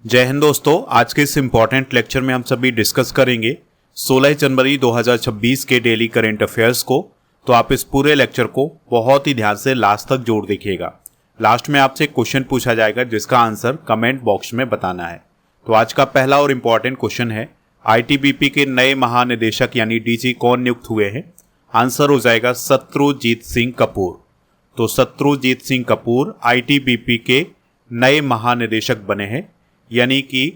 जय हिंद दोस्तों। आज के इस इम्पॉर्टेंट लेक्चर में हम सभी डिस्कस करेंगे 16 जनवरी 2026 के डेली करेंट अफेयर्स को। तो आप इस पूरे लेक्चर को बहुत ही ध्यान से लास्ट तक जोड़ देखिएगा। लास्ट में आपसे क्वेश्चन पूछा जाएगा जिसका आंसर कमेंट बॉक्स में बताना है। तो आज का पहला और इम्पॉर्टेंट क्वेश्चन है, आईटीबीपी के नए महानिदेशक यानी डीजी कौन नियुक्त हुए हैं? आंसर हो जाएगा शत्रुजीत सिंह कपूर। तो शत्रुजीत सिंह कपूर आईटीबीपी के नए महानिदेशक बने हैं, यानी कि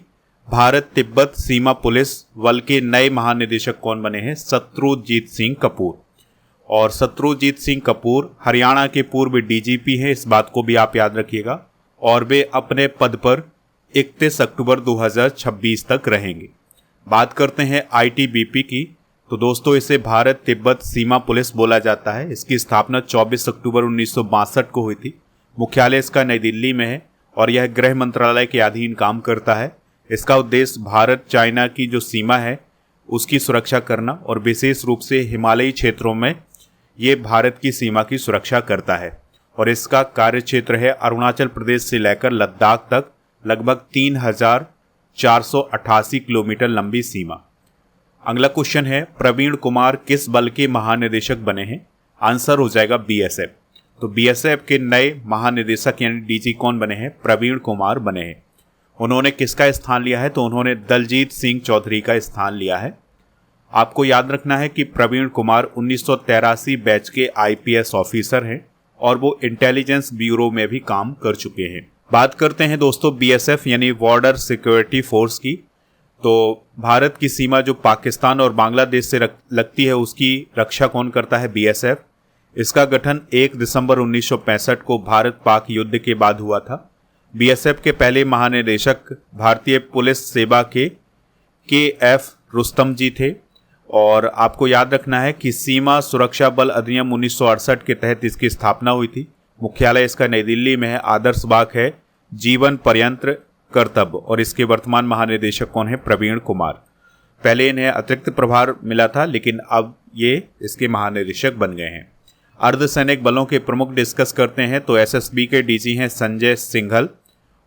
भारत तिब्बत सीमा पुलिस बल के नए महानिदेशक कौन बने हैं? शत्रुजीत सिंह कपूर। और शत्रुजीत सिंह कपूर हरियाणा के पूर्व डीजीपी हैं, इस बात को भी आप याद रखिएगा। और वे अपने पद पर 31 अक्टूबर 2026 तक रहेंगे। बात करते हैं आईटीबीपी की, तो दोस्तों इसे भारत तिब्बत सीमा पुलिस बोला जाता है। इसकी स्थापना 24 अक्टूबर 1962 को हुई थी। मुख्यालय इसका नई दिल्ली में है और यह गृह मंत्रालय के अधीन काम करता है। इसका उद्देश्य भारत चाइना की जो सीमा है उसकी सुरक्षा करना और विशेष रूप से हिमालयी क्षेत्रों में ये भारत की सीमा की सुरक्षा करता है। और इसका कार्य क्षेत्र है अरुणाचल प्रदेश से लेकर लद्दाख तक लगभग 3488 किलोमीटर लंबी सीमा। अगला क्वेश्चन है, प्रवीण कुमार किस बल के महानिदेशक बने हैं? आंसर हो जाएगा बीएसएफ। तो बीएसएफ के नए महानिदेशक यानी डीजी कौन बने हैं? प्रवीण कुमार बने हैं। उन्होंने किसका स्थान लिया है? तो उन्होंने दलजीत सिंह चौधरी का स्थान लिया है। आपको याद रखना है कि प्रवीण कुमार 1983 बैच के आईपीएस ऑफिसर हैं और वो इंटेलिजेंस ब्यूरो में भी काम कर चुके हैं। बात करते हैं दोस्तों बीएसएफ यानी बॉर्डर सिक्योरिटी फोर्स की। तो भारत की सीमा जो पाकिस्तान और बांग्लादेश से लगती है उसकी रक्षा कौन करता है? बीएसएफ। इसका गठन 1 दिसंबर 1965 को भारत पाक युद्ध के बाद हुआ था। बीएसएफ के पहले महानिदेशक भारतीय पुलिस सेवा के एफ रुस्तम जी थे। और आपको याद रखना है कि सीमा सुरक्षा बल अधिनियम 1968 के तहत इसकी स्थापना हुई थी। मुख्यालय इसका नई दिल्ली में है। आदर्श वाक्य है जीवन पर्यंत कर्तव्य। और इसके वर्तमान महानिदेशक कौन है? प्रवीण कुमार। पहले इन्हें अतिरिक्त प्रभार मिला था लेकिन अब ये इसके महानिदेशक बन गए हैं। अर्धसैनिक बलों के प्रमुख डिस्कस करते हैं तो एसएसबी के डीजी हैं संजय सिंघल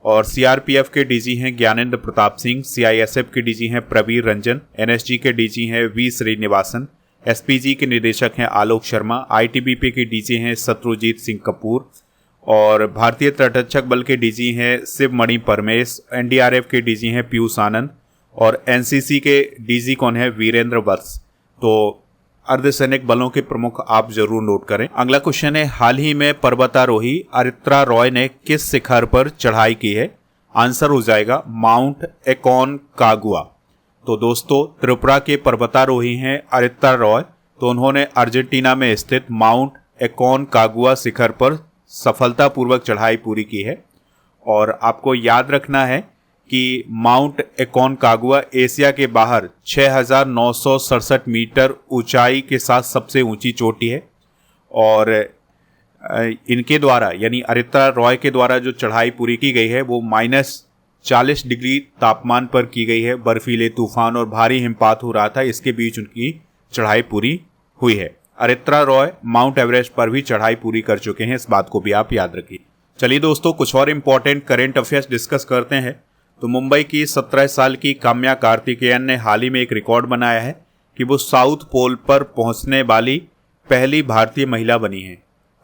और सीआरपीएफ के डीजी हैं ज्ञानेंद्र प्रताप सिंह। सीआईएसएफ के डीजी हैं प्रवीर रंजन। एनएसजी के डीजी हैं वी श्रीनिवासन। एसपीजी के निदेशक हैं आलोक शर्मा। आईटीबीपी के डीजी हैं शत्रुजीत सिंह कपूर और भारतीय तटरक्षक बल के डीजी हैं शिवमणि परमेश। एनडीआरएफ के डीजी हैं पीयूष आनंद और एनसीसी के डीजी कौन है? वीरेंद्र वत्स। तो अर्धसैनिक बलों के प्रमुख आप जरूर नोट करें। अगला क्वेश्चन है, हाल ही में पर्वतारोही अरित्रा रॉय ने किस शिखर पर चढ़ाई की है? आंसर हो जाएगा माउंट एकोनकागुआ। तो दोस्तों त्रिपुरा के पर्वतारोही हैं अरित्रा रॉय। तो उन्होंने अर्जेंटीना में स्थित माउंट एकोनकागुआ शिखर पर सफलतापूर्वक चढ़ाई पूरी की है। और आपको याद रखना है कि माउंट एकोनकागुआ एशिया के बाहर 6967 मीटर ऊंचाई के साथ सबसे ऊंची चोटी है। और इनके द्वारा यानी अरित्रा रॉय के द्वारा जो चढ़ाई पूरी की गई है वो -40 डिग्री तापमान पर की गई है। बर्फीले तूफान और भारी हिमपात हो रहा था, इसके बीच उनकी चढ़ाई पूरी हुई है। अरित्रा रॉय माउंट एवरेस्ट पर भी चढ़ाई पूरी कर चुके हैं, इस बात को भी आप याद रखिए। चलिए दोस्तों कुछ और इम्पोर्टेंट करेंट अफेयर्स डिस्कस करते हैं। तो मुंबई की 17 साल की काम्या कार्तिकेयन ने हाल ही में एक रिकॉर्ड बनाया है कि वो साउथ पोल पर पहुंचने वाली पहली भारतीय महिला बनी है।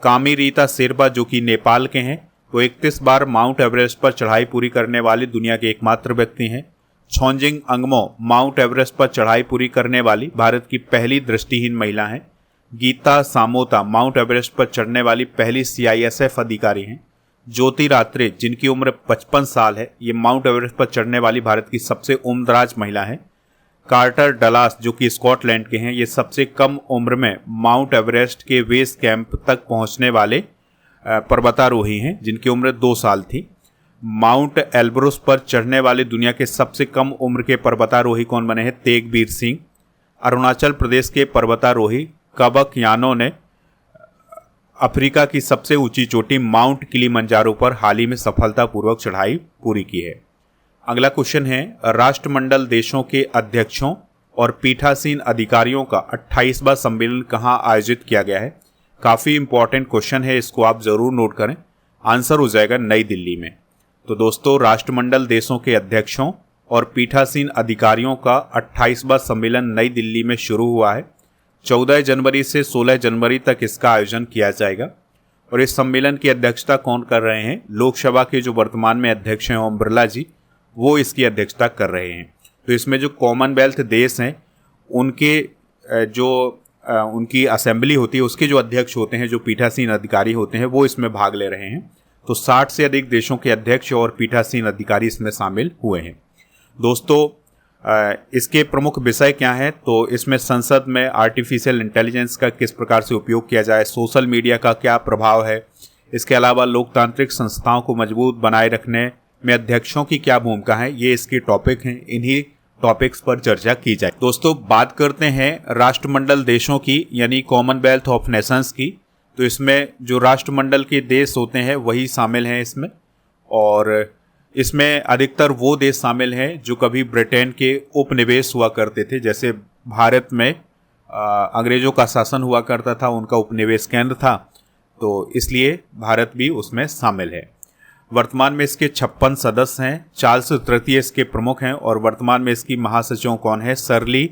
कामी रीता शेरपा जो कि नेपाल के हैं, वो 31 बार माउंट एवरेस्ट पर चढ़ाई पूरी करने वाली दुनिया के एकमात्र व्यक्ति हैं। छोंजिंग अंगमो माउंट एवरेस्ट पर चढ़ाई पूरी करने वाली भारत की पहली दृष्टिहीन महिला हैं। गीता सामोता माउंट एवरेस्ट पर चढ़ने वाली पहली सीआईएसएफ अधिकारी हैं। ज्योति रात्रे जिनकी उम्र 55 साल है, ये माउंट एवरेस्ट पर चढ़ने वाली भारत की सबसे उम्रदराज महिला है। कार्टर डलास जो कि स्कॉटलैंड के हैं, ये सबसे कम उम्र में माउंट एवरेस्ट के बेस कैंप तक पहुंचने वाले पर्वतारोही हैं जिनकी उम्र 2 साल थी। माउंट एल्ब्रुस पर चढ़ने वाले दुनिया के सबसे कम उम्र के पर्वतारोही कौन बने हैं? तेगबीर सिंह। अरुणाचल प्रदेश के पर्वतारोही कबक यानो ने अफ्रीका की सबसे ऊंची चोटी माउंट किलिमंजारो पर हाल ही में सफलतापूर्वक चढ़ाई पूरी की है। अगला क्वेश्चन है, राष्ट्रमंडल देशों के अध्यक्षों और पीठासीन अधिकारियों का 28वां सम्मेलन कहाँ आयोजित किया गया है? काफ़ी इंपॉर्टेंट क्वेश्चन है, इसको आप ज़रूर नोट करें। आंसर हो जाएगा नई दिल्ली में। तो दोस्तों राष्ट्रमंडल देशों के अध्यक्षों और पीठासीन अधिकारियों का 28वां सम्मेलन नई दिल्ली में शुरू हुआ है। 14 जनवरी से 16 जनवरी तक इसका आयोजन किया जाएगा। और इस सम्मेलन की अध्यक्षता कौन कर रहे हैं? लोकसभा के जो वर्तमान में अध्यक्ष हैं ओम बिरला जी, वो इसकी अध्यक्षता कर रहे हैं। तो इसमें जो कॉमनवेल्थ देश हैं उनके उनकी असेंबली होती है, उसके जो अध्यक्ष होते हैं, जो पीठासीन अधिकारी होते हैं, वो इसमें भाग ले रहे हैं। तो 60 से अधिक देशों के अध्यक्ष और पीठासीन अधिकारी इसमें शामिल हुए हैं। दोस्तों इसके प्रमुख विषय क्या हैं? तो इसमें संसद में आर्टिफिशियल इंटेलिजेंस का किस प्रकार से उपयोग किया जाए, सोशल मीडिया का क्या प्रभाव है, इसके अलावा लोकतांत्रिक संस्थाओं को मजबूत बनाए रखने में अध्यक्षों की क्या भूमिका है, ये इसके टॉपिक हैं। इन्हीं टॉपिक्स पर चर्चा की जाए। दोस्तों बात करते हैं राष्ट्रमंडल देशों की, यानी कॉमनवेल्थ ऑफ नेशंस की। तो इसमें जो राष्ट्रमंडल के देश होते हैं वही शामिल हैं इसमें, और इसमें अधिकतर वो देश शामिल हैं जो कभी ब्रिटेन के उपनिवेश हुआ करते थे। जैसे भारत में अंग्रेजों का शासन हुआ करता था, उनका उपनिवेश केंद्र था, तो इसलिए भारत भी उसमें शामिल है। वर्तमान में इसके 56 सदस्य हैं। चार्ल्स तृतीय इसके प्रमुख हैं और वर्तमान में इसकी महासचिव कौन है? शर्ली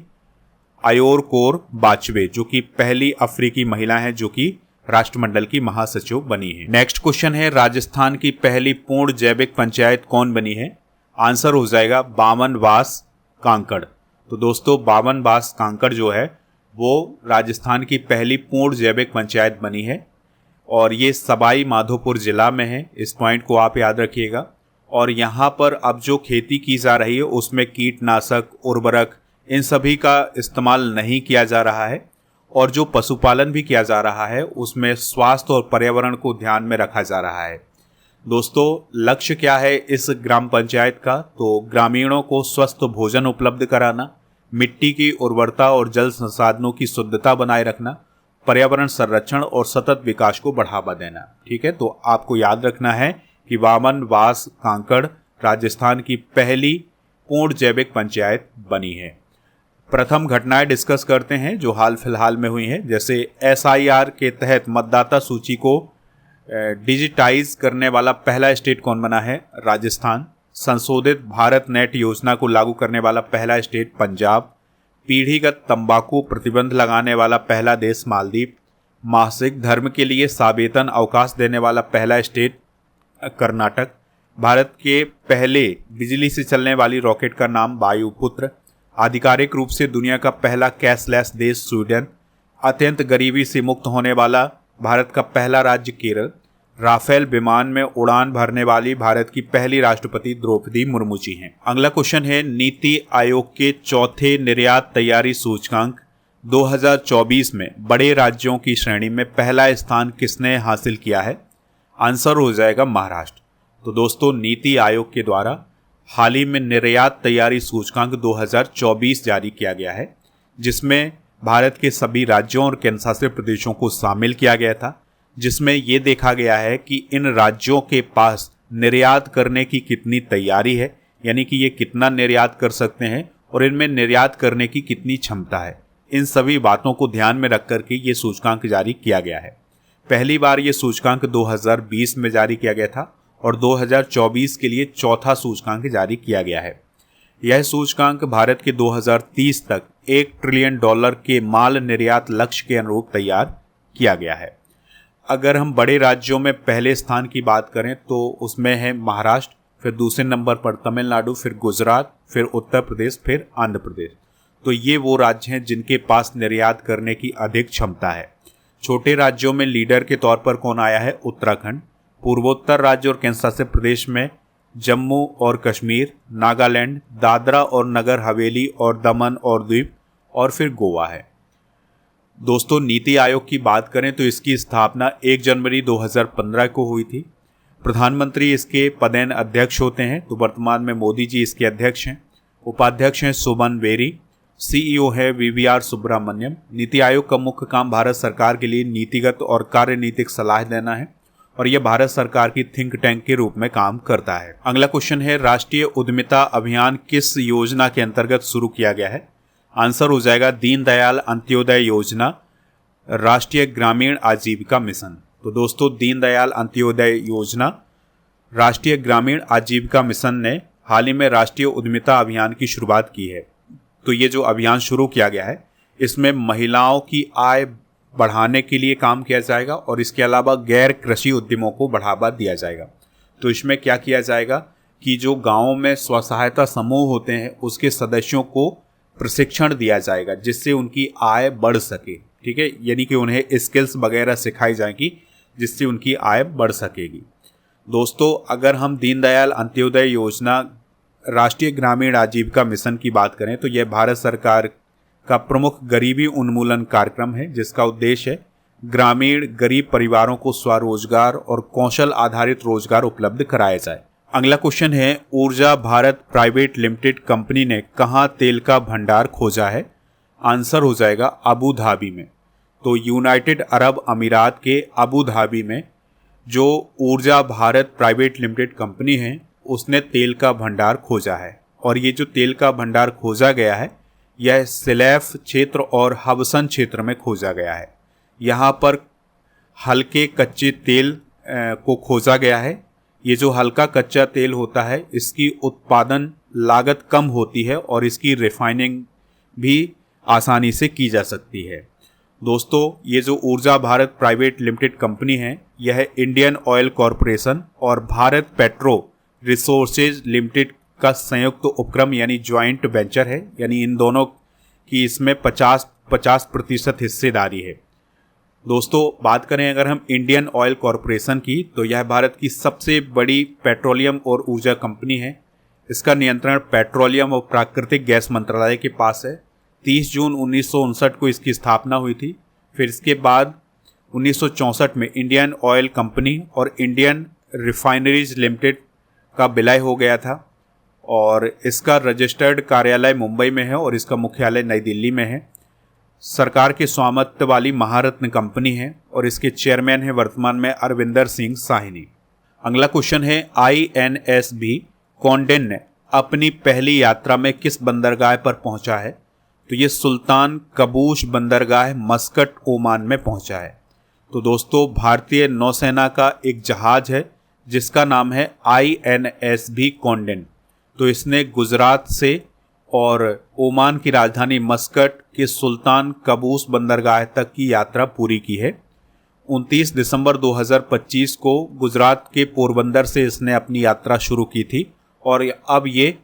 आयोर कोर बाचवे, जो कि पहली अफ्रीकी महिला है जो कि राष्ट्रमंडल की महासचिव बनी है। नेक्स्ट क्वेश्चन है, राजस्थान की पहली पूर्ण जैविक पंचायत कौन बनी है? आंसर हो जाएगा बामनवास कांकड़। तो दोस्तों बामनवास कांकड़ जो है वो राजस्थान की पहली पूर्ण जैविक पंचायत बनी है और ये सवाई माधोपुर जिला में है। इस पॉइंट को आप याद रखिएगा। और यहाँ पर अब जो खेती की जा रही है उसमें कीटनाशक, उर्वरक, इन सभी का इस्तेमाल नहीं किया जा रहा है, और जो पशुपालन भी किया जा रहा है उसमें स्वास्थ्य और पर्यावरण को ध्यान में रखा जा रहा है। दोस्तों लक्ष्य क्या है इस ग्राम पंचायत का? तो ग्रामीणों को स्वस्थ भोजन उपलब्ध कराना, मिट्टी की उर्वरता और जल संसाधनों की शुद्धता बनाए रखना, पर्यावरण संरक्षण और सतत विकास को बढ़ावा देना। ठीक है, तो आपको याद रखना है कि बामनवास कांकड़ राजस्थान की पहली पूर्ण जैविक पंचायत बनी है। प्रथम घटनाएं डिस्कस करते हैं जो हाल फिलहाल में हुई हैं। जैसे SIR के तहत मतदाता सूची को डिजिटाइज करने वाला पहला स्टेट कौन बना है? राजस्थान। संशोधित भारत नेट योजना को लागू करने वाला पहला स्टेट पंजाब। पीढ़ीगत तंबाकू प्रतिबंध लगाने वाला पहला देश मालदीव। मासिक धर्म के लिए सावेतन अवकाश देने वाला पहला स्टेट कर्नाटक। भारत के पहले बिजली से चलने वाली रॉकेट का नाम वायुपुत्र। आधिकारिक रूप से दुनिया का पहला कैशलेस देश स्वीडन। अत्यंत गरीबी से मुक्त होने वाला भारत का पहला राज्य केरल। राफेल विमान में उड़ान भरने वाली भारत की पहली राष्ट्रपति द्रौपदी मुर्मू जी हैं। अगला क्वेश्चन है, नीति आयोग के चौथे निर्यात तैयारी सूचकांक 2024 में बड़े राज्यों की श्रेणी में पहला स्थान किसने हासिल किया है? आंसर हो जाएगा महाराष्ट्र। तो दोस्तों नीति आयोग के द्वारा हाल ही में निर्यात तैयारी सूचकांक 2024 जारी किया गया है, जिसमें भारत के सभी राज्यों और केंद्रशासित प्रदेशों को शामिल किया गया था, जिसमें ये देखा गया है कि इन राज्यों के पास निर्यात करने की कितनी तैयारी है, यानी कि ये कितना निर्यात कर सकते हैं और इनमें निर्यात करने की कितनी क्षमता है। इन सभी बातों को ध्यान में रख करके ये सूचकांक जारी किया गया है। पहली बार ये सूचकांक 2020 में जारी किया गया था और 2024 के लिए चौथा सूचकांक जारी किया गया है। यह सूचकांक भारत के 2030 तक $1 ट्रिलियन के माल निर्यात लक्ष्य के अनुरूप तैयार किया गया है। अगर हम बड़े राज्यों में पहले स्थान की बात करें तो उसमें है महाराष्ट्र, फिर दूसरे नंबर पर तमिलनाडु, फिर गुजरात, फिर उत्तर प्रदेश, फिर आंध्र प्रदेश। तो ये वो राज्य हैं जिनके पास निर्यात करने की अधिक क्षमता है। छोटे राज्यों में लीडर के तौर पर कौन आया है? उत्तराखंड। पूर्वोत्तर राज्य और केंद्रशासित प्रदेश में जम्मू और कश्मीर, नागालैंड, दादरा और नगर हवेली और दमन और द्वीप, और फिर गोवा है। दोस्तों नीति आयोग की बात करें तो इसकी स्थापना 1 जनवरी 2015 को हुई थी। प्रधानमंत्री इसके पदेन अध्यक्ष होते हैं, तो वर्तमान में मोदी जी इसके अध्यक्ष हैं। उपाध्यक्ष हैं सुमन बेरी। CEO है VVR सुब्रमण्यम। नीति आयोग का मुख्य काम भारत सरकार के लिए नीतिगत और कार्यनीतिक सलाह देना है और यह भारत सरकार की थिंक टैंक के रूप में काम करता है। अगला क्वेश्चन है, राष्ट्रीय उद्यमिता अभियान किस योजना के अंतर्गत शुरू किया गया है? आंसर हो जाएगा दीनदयाल अंत्योदय योजना, राष्ट्रीय ग्रामीण आजीविका मिशन। तो दोस्तों दीनदयाल अंत्योदय योजना राष्ट्रीय ग्रामीण आजीविका मिशन ने हाल ही में राष्ट्रीय उद्यमिता अभियान की शुरुआत की है। तो ये जो अभियान शुरू किया गया है, इसमें महिलाओं की आय बढ़ाने के लिए काम किया जाएगा और इसके अलावा गैर कृषि उद्यमों को बढ़ावा दिया जाएगा। तो इसमें क्या किया जाएगा कि जो गाँवों में स्व सहायता समूह होते हैं उसके सदस्यों को प्रशिक्षण दिया जाएगा जिससे उनकी आय बढ़ सके। ठीक है, यानी कि उन्हें स्किल्स वगैरह सिखाई जाएगी जिससे उनकी आय बढ़ सकेगी। दोस्तों, अगर हम दीनदयाल अंत्योदय योजना राष्ट्रीय ग्रामीण आजीविका मिशन की बात करें तो यह भारत सरकार का प्रमुख गरीबी उन्मूलन कार्यक्रम है जिसका उद्देश्य है ग्रामीण गरीब परिवारों को स्वरोजगार और कौशल आधारित रोजगार उपलब्ध कराया जाए। अगला क्वेश्चन है, ऊर्जा भारत प्राइवेट लिमिटेड कंपनी ने कहाँ तेल का भंडार खोजा है? आंसर हो जाएगा अबू धाबी में। तो यूनाइटेड अरब अमीरात के अबू धाबी में जो ऊर्जा भारत प्राइवेट लिमिटेड कंपनी है उसने तेल का भंडार खोजा है। और ये जो तेल का भंडार खोजा गया है यह सिलैफ क्षेत्र और हबसन क्षेत्र में खोजा गया है। यहाँ पर हल्के कच्चे तेल को खोजा गया है। ये जो हल्का कच्चा तेल होता है इसकी उत्पादन लागत कम होती है और इसकी रिफाइनिंग भी आसानी से की जा सकती है। दोस्तों, ये जो ऊर्जा भारत प्राइवेट लिमिटेड कंपनी है यह इंडियन ऑयल कॉरपोरेशन और भारत पेट्रो रिसोर्सेज लिमिटेड का संयुक्त उपक्रम यानी ज्वाइंट वेंचर है, यानी इन दोनों की इसमें 50% हिस्सेदारी है। दोस्तों, बात करें अगर हम इंडियन ऑयल कॉरपोरेशन की तो यह भारत की सबसे बड़ी पेट्रोलियम और ऊर्जा कंपनी है। इसका नियंत्रण पेट्रोलियम और प्राकृतिक गैस मंत्रालय के पास है। 30 जून 1959 को इसकी स्थापना हुई थी। फिर इसके बाद 1964 में इंडियन ऑयल कंपनी और इंडियन रिफाइनरीज लिमिटेड का विलय हो गया था और इसका रजिस्टर्ड कार्यालय मुंबई में है और इसका मुख्यालय नई दिल्ली में है। सरकार के स्वामित्व वाली महारत्न कंपनी है और इसके चेयरमैन हैं वर्तमान में अरविंदर सिंह साहिनी। अगला क्वेश्चन है, INSB कॉन्डेन ने अपनी पहली यात्रा में किस बंदरगाह पर पहुंचा है? तो ये सुल्तान कबूश बंदरगाह मस्कट ओमान में पहुंचा है। तो दोस्तों, भारतीय नौसेना का एक जहाज है जिसका नाम है INSB कॉन्डेन। तो इसने गुजरात से और ओमान की राजधानी मस्कट के सुल्तान कबूस बंदरगाह तक की यात्रा पूरी की है। 29 दिसंबर 2025 को गुजरात के पोरबंदर से इसने अपनी यात्रा शुरू की थी और अब ये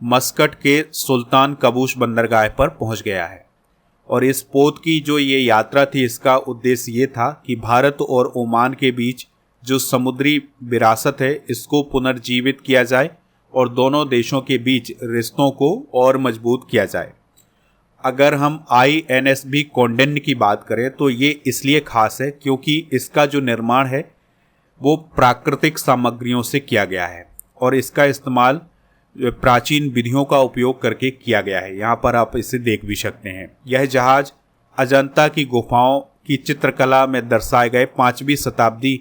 मस्कट के सुल्तान कबूस बंदरगाह पर पहुंच गया है। और इस पोत की जो ये यात्रा थी इसका उद्देश्य ये था कि भारत और ओमान के बीच जो समुद्री विरासत है इसको पुनर्जीवित किया जाए और दोनों देशों के बीच रिश्तों को और मजबूत किया जाए। अगर हम INSB कॉन्डेन की बात करें तो ये इसलिए खास है क्योंकि इसका जो निर्माण है वो प्राकृतिक सामग्रियों से किया गया है और इसका इस्तेमाल प्राचीन विधियों का उपयोग करके किया गया है। यहाँ पर आप इसे देख भी सकते हैं। यह जहाज अजंता की गुफाओं की चित्रकला में दर्शाए गए 5वीं शताब्दी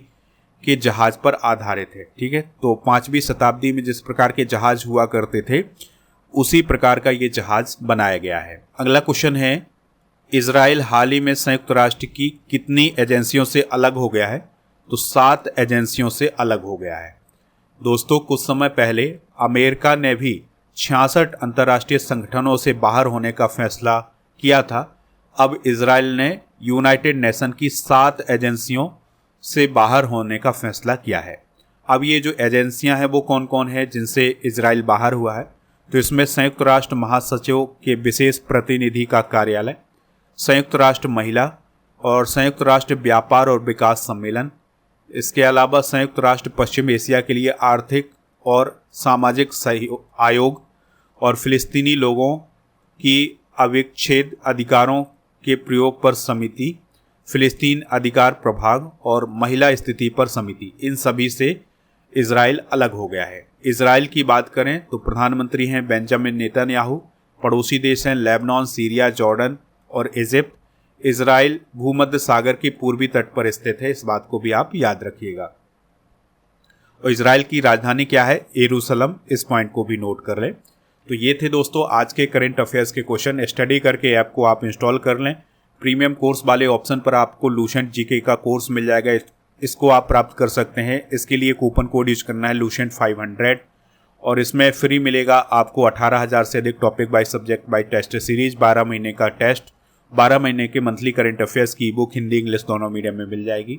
के जहाज पर आधारित है। ठीक है, तो 5वीं शताब्दी में जिस प्रकार के जहाज हुआ करते थे उसी प्रकार का ये जहाज बनाया गया है। अगला क्वेश्चन है, इजराइल हाल ही में संयुक्त राष्ट्र की कितनी एजेंसियों से अलग हो गया है? तो 7 एजेंसियों से अलग हो गया है। दोस्तों, कुछ समय पहले अमेरिका ने भी 66 अंतर्राष्ट्रीय संगठनों से बाहर होने का फैसला किया था। अब इजराइल ने यूनाइटेड नेशन की 7 एजेंसियों से बाहर होने का फैसला किया है। अब ये जो एजेंसियां हैं वो कौन कौन है जिनसे इजराइल बाहर हुआ है? तो इसमें संयुक्त राष्ट्र महासचिव के विशेष प्रतिनिधि का कार्यालय, संयुक्त राष्ट्र महिला और संयुक्त राष्ट्र व्यापार और विकास सम्मेलन, इसके अलावा संयुक्त राष्ट्र पश्चिम एशिया के लिए आर्थिक और सामाजिक आयोग और फिलिस्तीनी लोगों की अविच्छेद अधिकारों के प्रयोग पर समिति, फिलिस्तीन अधिकार प्रभाग और महिला स्थिति पर समिति, इन सभी से इजराइल अलग हो गया है। इजराइल की बात करें तो प्रधानमंत्री हैं बेंजामिन नेतन्याहू, पड़ोसी देश हैं लेबनान, सीरिया, जॉर्डन और इजिप्ट। इजराइल भूमध्य सागर के पूर्वी तट पर स्थित है, इस बात को भी आप याद रखिएगा। और इजराइल की राजधानी क्या है? यरूशलेम, इस पॉइंट को भी नोट कर लें। तो ये थे दोस्तों आज के करंट अफेयर्स के क्वेश्चन। स्टडी करके ऐप को आप इंस्टॉल कर लें। प्रीमियम कोर्स वाले ऑप्शन पर आपको लूसेंट जीके का कोर्स मिल जाएगा। इसको आप प्राप्त कर सकते हैं। इसके लिए कूपन कोड यूज करना है लूसेंट 500 और इसमें फ्री मिलेगा आपको 18,000 से अधिक topic by subject by test series, 12 महीने का टेस्ट, 12 महीने के मंथली करंट अफेयर्स की बुक हिंदी इंग्लिश दोनों मीडियम में मिल जाएगी।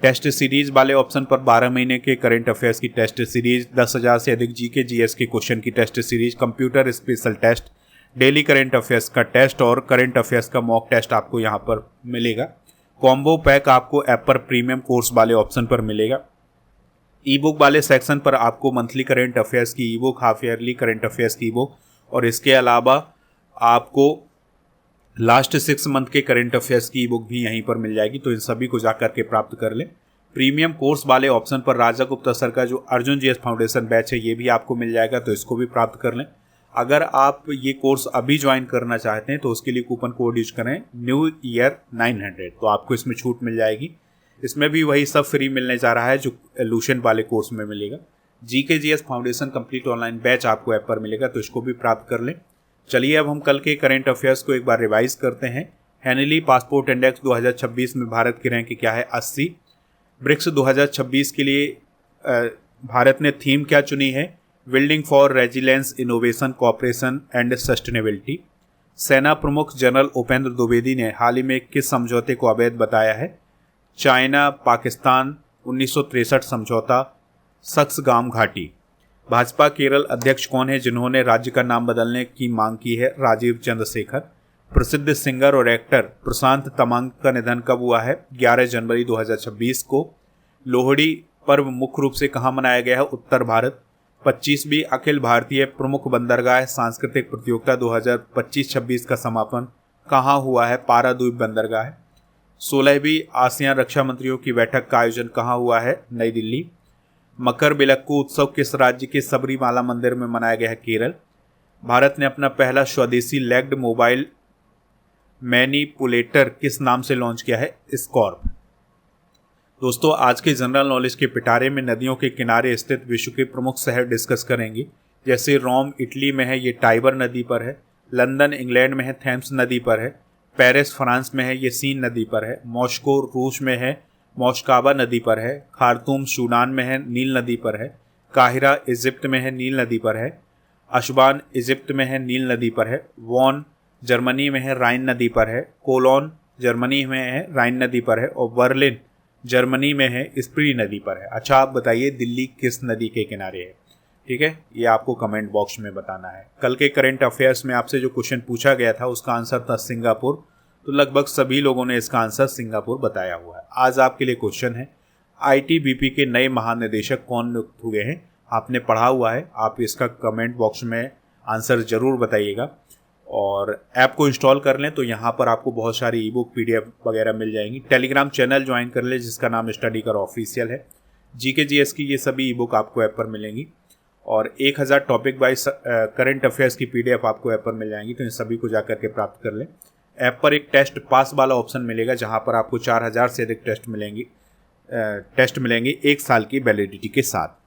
टेस्ट सीरीज वाले ऑप्शन पर 12 महीने के करंट अफेयर्स की टेस्ट सीरीज, 10,000 से अधिक जीके जीएस के क्वेश्चन की test series, computer special test, daily current affairs का टेस्ट और करंट अफेयर्स का मॉक टेस्ट आपको यहाँ पर मिलेगा। कॉम्बो पैक आपको ऐप पर प्रीमियम कोर्स वाले ऑप्शन पर मिलेगा। ई बुक वाले सेक्शन पर आपको मंथली करंट अफेयर्स की ई book, half yearly current affairs की ई बुक और इसके अलावा आपको लास्ट 6 मंथ के करंट अफेयर्स की ई बुक भी यहीं पर मिल जाएगी। तो इन सभी को जाकर के प्राप्त कर लें। प्रीमियम कोर्स वाले ऑप्शन पर राजा गुप्ता सर का जो अर्जुन जीएस फाउंडेशन बैच है ये भी आपको मिल जाएगा, तो इसको भी प्राप्त कर लें। अगर आप ये कोर्स अभी ज्वाइन करना चाहते हैं तो उसके लिए कूपन कोड यूज करें न्यू ईयर 900, तो आपको इसमें छूट मिल जाएगी। इसमें भी वही सब फ्री मिलने जा रहा है जो लूसेंट वाले कोर्स में मिलेगा। GK GS foundation complete online batch आपको ऐप पर मिलेगा, तो इसको भी प्राप्त कर लें। चलिए अब हम कल के करंट अफेयर्स को एक बार रिवाइज करते हैं। हेनली पासपोर्ट इंडेक्स 2026 में भारत की रैंक क्या है? 80। ब्रिक्स 2026 के लिए भारत ने थीम क्या चुनी है? Building for resilience, innovation, cooperation and sustainability. सेना प्रमुख जनरल उपेंद्र द्विवेदी ने हाल ही में किस समझौते को अवैध बताया है? चाइना पाकिस्तान 1963 समझौता, सक्सगाम घाटी। भाजपा केरल अध्यक्ष कौन है जिन्होंने राज्य का नाम बदलने की मांग की है? राजीव चंद्रशेखर। प्रसिद्ध सिंगर और एक्टर प्रशांत तमांग का निधन कब हुआ है? 11 जनवरी 2026 को। लोहड़ी पर्व मुख्य रूप से कहाँ मनाया गया है? उत्तर भारत। 25वीं अखिल भारतीय प्रमुख बंदरगाह सांस्कृतिक प्रतियोगिता 2025-26 का समापन कहाँ हुआ है? पारादीप बंदरगाह। 16वीं आसियान रक्षा मंत्रियों की बैठक का आयोजन कहाँ हुआ है? नई दिल्ली। मकर बिलक्कू उत्सव किस राज्य के सबरीमाला मंदिर में मनाया गया है? केरल। भारत ने अपना पहला स्वदेशी लेग्ड मोबाइल मैनिपुलेटर किस नाम से लॉन्च किया है? स्कॉर्प। दोस्तों आज के जनरल नॉलेज के पिटारे में नदियों के किनारे स्थित विश्व के प्रमुख शहर डिस्कस करेंगे। जैसे रोम इटली में है, ये टाइबर नदी पर है। लंदन इंग्लैंड में है, थेम्स नदी पर है। पेरिस फ्रांस में है, ये सीन नदी पर है। मॉस्को रूस में है, मौशकाबा नदी पर है। खार्तूम सूडान में है, नील नदी पर है। काहिरा इजिप्ट में है, नील नदी पर है। अशबान इजिप्ट में है, नील नदी पर है। वॉन जर्मनी में है, राइन नदी पर है। कोलोन जर्मनी में है, राइन नदी पर है। और बर्लिन जर्मनी में है, स्प्री नदी पर है। अच्छा आप बताइए दिल्ली किस नदी के किनारे है? ठीक है, ये आपको कमेंट बॉक्स में बताना है। कल के करंट अफेयर्स में आपसे जो क्वेश्चन पूछा गया था उसका आंसर था सिंगापुर, तो लगभग सभी लोगों ने इसका आंसर सिंगापुर बताया हुआ है। आज आपके लिए क्वेश्चन है आईटीबीपी के नए महानिदेशक कौन नियुक्त हुए हैं? आपने पढ़ा हुआ है, आप इसका कमेंट बॉक्स में आंसर ज़रूर बताइएगा। और ऐप को इंस्टॉल कर लें तो यहाँ पर आपको बहुत सारी ई बुक पीडीएफ वगैरह मिल जाएंगी। टेलीग्राम चैनल ज्वाइन कर लें जिसका नाम स्टडी कर ऑफिशियल है। जीके जीएस की ये सभी ई बुक आपको ऐप पर मिलेंगी और 1000 टॉपिक वाइज करंट अफेयर्स की पीडीएफ आपको ऐप पर मिल जाएंगी, तो इन सभी को जाकर के प्राप्त कर लें। ऐप पर एक टेस्ट पास वाला ऑप्शन मिलेगा जहां पर आपको 4000 से अधिक टेस्ट मिलेंगे 1 साल की वैलिडिटी के साथ।